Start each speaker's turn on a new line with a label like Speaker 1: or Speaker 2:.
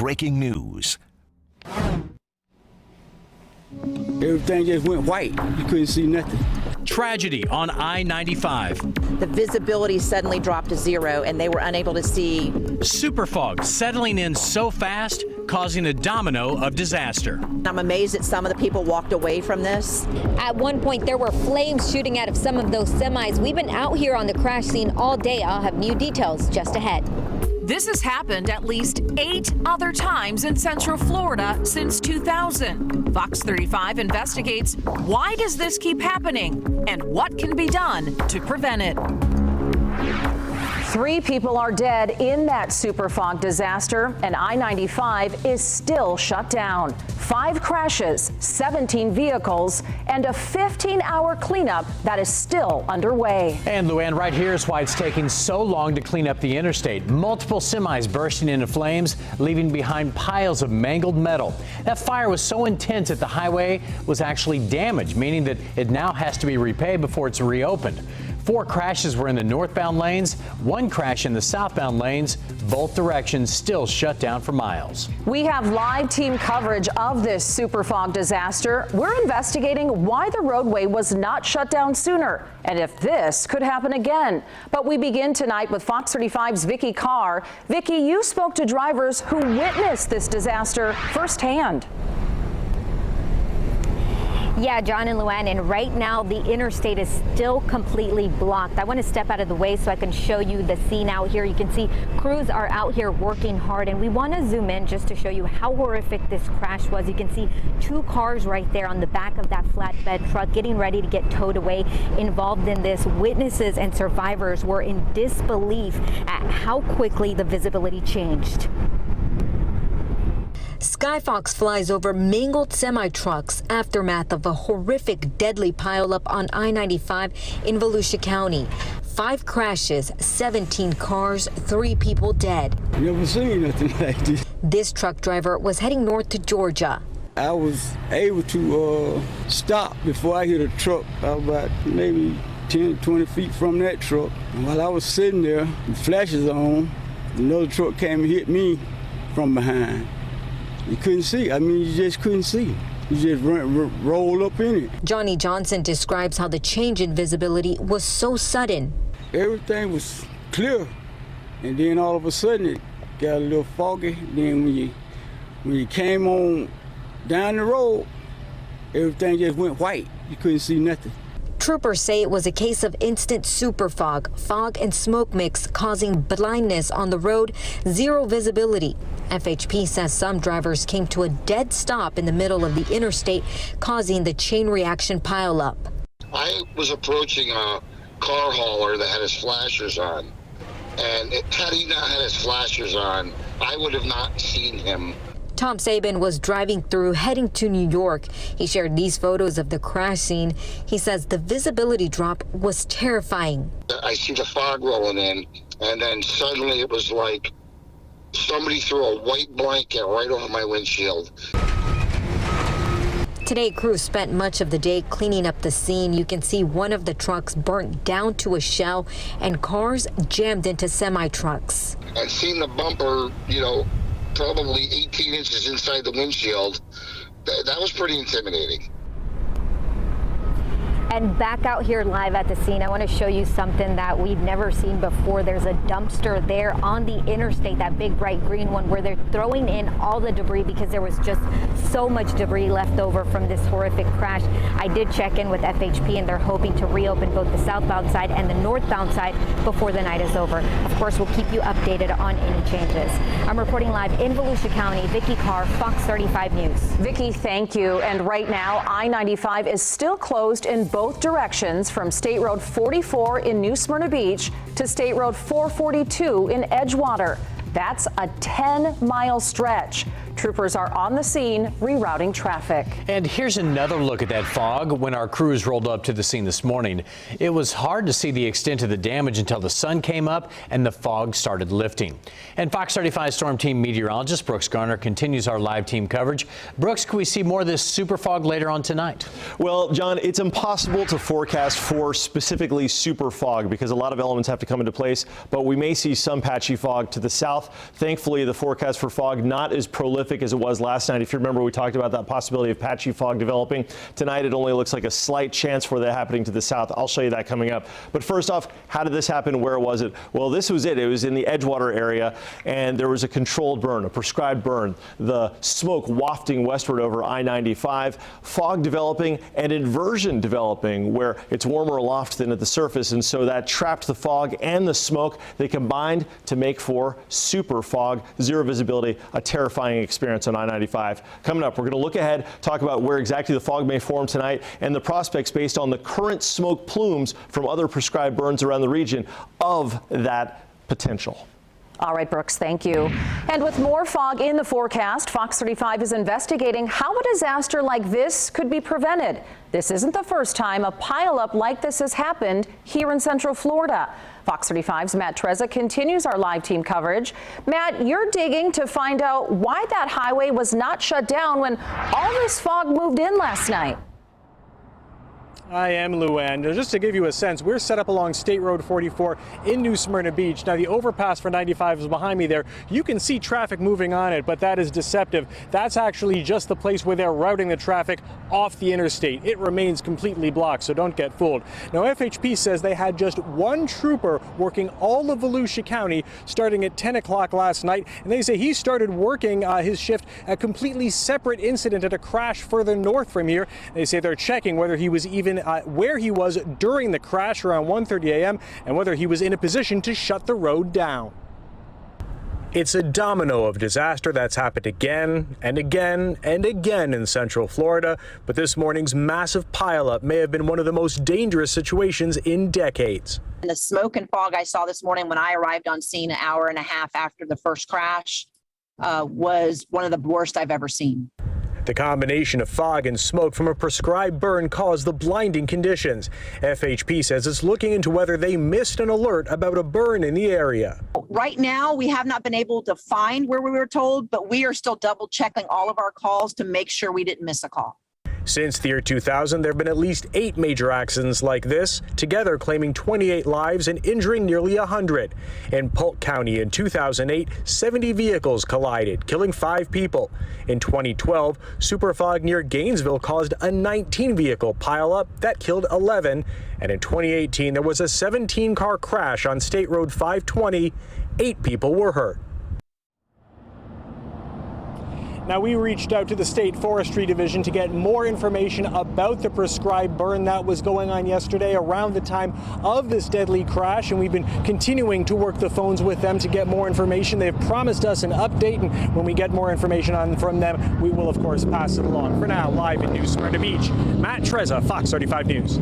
Speaker 1: breaking news.
Speaker 2: Everything just went white. You couldn't see nothing.
Speaker 3: Tragedy on I-95.
Speaker 4: The visibility suddenly dropped to zero and they were unable to see.
Speaker 3: Super fog settling in so fast, causing a domino of disaster.
Speaker 4: I'm amazed that some of the people walked away from this.
Speaker 5: At one point, there were flames shooting out of some of those semis. We've been out here on the crash scene all day. I'll have new details just ahead.
Speaker 6: This has happened at least 8 other times in Central Florida since 2000. Fox 35 investigates why does this keep happening and what can be done to prevent it.
Speaker 7: 3 people are dead in that super fog disaster, and I-95 is still shut down. 5 crashes, 17 vehicles, and a 15-hour cleanup that is still underway.
Speaker 3: And Luann, right here is why it's taking so long to clean up the interstate. Multiple semis bursting into flames, leaving behind piles of mangled metal. That fire was so intense that the highway was actually damaged, meaning that it now has to be repaid before it's reopened. 4 crashes were in the northbound lanes, 1 crash in the southbound lanes, both directions still shut down for miles.
Speaker 7: We have live team coverage of this super fog disaster. We're investigating why the roadway was not shut down sooner and if this could happen again. But we begin tonight with Fox 35's Vicki Carr. Vicki, you spoke to drivers who witnessed this disaster firsthand.
Speaker 5: Yeah, John and Luann, and right now the interstate is still completely blocked. I want to step out of the way so I can show you the scene out here. You can see crews are out here working hard, and we want to zoom in just to show you how horrific this crash was. You can see 2 cars right there on the back of that flatbed truck getting ready to get towed away. Involved in this, witnesses and survivors were in disbelief at how quickly the visibility changed. Skyfox flies over mangled semi-trucks, aftermath of a horrific deadly pileup on I-95 in Volusia County. 5 crashes, 17 cars, 3 people dead.
Speaker 2: Never seen nothing like this.
Speaker 5: This truck driver was heading north to Georgia.
Speaker 2: I was able to stop before I hit a truck. I was about maybe 10, 20 feet from that truck. And while I was sitting there, the flashes on, another truck came and hit me from behind. You couldn't see. I mean, you just couldn't see. You just roll up in it.
Speaker 5: Johnny Johnson describes how the change in visibility was so sudden.
Speaker 2: Everything was clear, and then all of a sudden it got a little foggy. Then when you came on down the road, everything just went white. You couldn't see nothing.
Speaker 5: Troopers say it was a case of instant super fog and smoke mix causing blindness on the road, 0 visibility. FHP says some drivers came to a dead stop in the middle of the interstate, causing the chain reaction pileup.
Speaker 8: I was approaching a car hauler that had his flashers on, and had he not had his flashers on, I would have not seen him.
Speaker 5: Tom Sabin was driving through, heading to New York. He shared these photos of the crash scene. He says the visibility drop was terrifying.
Speaker 8: I see the fog rolling in, and then suddenly it was like somebody threw a white blanket right over my windshield.
Speaker 5: Today, crews spent much of the day cleaning up the scene. You can see one of the trucks burnt down to a shell and cars jammed into semi-trucks.
Speaker 8: I've seen the bumper, probably 18 inches inside the windshield. That was pretty intimidating.
Speaker 5: And back out here live at the scene, I want to show you something that we've never seen before. There's a dumpster there on the interstate, that big bright green one, where they're throwing in all the debris because there was just so much debris left over from this horrific crash. I did check in with FHP, and they're hoping to reopen both the southbound side and the northbound side before the night is over. Of course, we'll keep you updated on any changes. I'm reporting live in Volusia County. Vicki Carr, Fox 35 News.
Speaker 7: Vicki, thank you. And right now, I-95 is still closed in both directions from State Road 44 in New Smyrna Beach to State Road 442 in Edgewater. That's a 10-mile stretch. Troopers are on the scene rerouting traffic.
Speaker 3: And here's another look at that fog when our crews rolled up to the scene this morning. It was hard to see the extent of the damage until the sun came up and the fog started lifting. And Fox 35 Storm Team meteorologist Brooks Garner continues our live team coverage. Brooks, can we see more of this super fog later on tonight?
Speaker 1: Well, John, it's impossible to forecast for specifically super fog because a lot of elements have to come into place, but we may see some patchy fog to the south. Thankfully, the forecast for fog not as prolific as it was last night. If you remember, we talked about that possibility of patchy fog developing. Tonight, it only looks like a slight chance for that happening to the south. I'll show you that coming up. But first off, how did this happen? Where was it? Well, this was it. It was in the Edgewater area, and there was a controlled burn, a prescribed burn. The smoke wafting westward over I-95, fog developing and inversion developing where it's warmer aloft than at the surface, and so that trapped the fog and the smoke. They combined to make for super fog, zero visibility, a terrifying experience on I-95. Coming up, we're going to look ahead, talk about where exactly the fog may form tonight and the prospects based on the current smoke plumes from other prescribed burns around the region of that potential.
Speaker 7: All right, Brooks, thank you. And with more fog in the forecast, Fox 35 is investigating how a disaster like this could be prevented. This isn't the first time a pileup like this has happened here in Central Florida. Fox 35's Matt Trezza continues our live team coverage. Matt, you're digging to find out why that highway was not shut down when all this fog moved in last night.
Speaker 9: I am, Luann. Just to give you a sense, we're set up along State Road 44 in New Smyrna Beach. Now, the overpass for 95 is behind me there. You can see traffic moving on it, but that is deceptive. That's actually just the place where they're routing the traffic off the interstate. It remains completely blocked, so don't get fooled. Now, FHP says they had just one trooper working all of Volusia County starting at 10 o'clock last night, and they say he started working his shift at a completely separate incident at a crash further north from here. They say they're checking whether he was even where he was during the crash around 1:30 a.m. and whether he was in a position to shut the road down. It's a domino of disaster that's happened again and again and again in Central Florida, but this morning's massive pileup may have been one of the most dangerous situations in decades.
Speaker 4: And the smoke and fog I saw this morning when I arrived on scene an hour and a half after the first crash was one of the worst I've ever seen.
Speaker 9: The combination of fog and smoke from a prescribed burn caused the blinding conditions. FHP says it's looking into whether they missed an alert about a burn in the area.
Speaker 4: Right now, we have not been able to find where we were told, but we are still double checking all of our calls to make sure we didn't miss a call.
Speaker 9: Since the year 2000, there have been at least 8 major accidents like this, together claiming 28 lives and injuring nearly 100. In Polk County in 2008, 70 vehicles collided, killing 5 people. In 2012, superfog near Gainesville caused a 19-vehicle pileup that killed 11. And in 2018, there was a 17-car crash on State Road 520. 8 people were hurt. Now, we reached out to the State Forestry Division to get more information about the prescribed burn that was going on yesterday around the time of this deadly crash, and we've been continuing to work the phones with them to get more information. They've promised us an update, and when we get more information from them, we will, of course, pass it along. For now, live in New Smyrna Beach, Matt Trezza, Fox 35 News.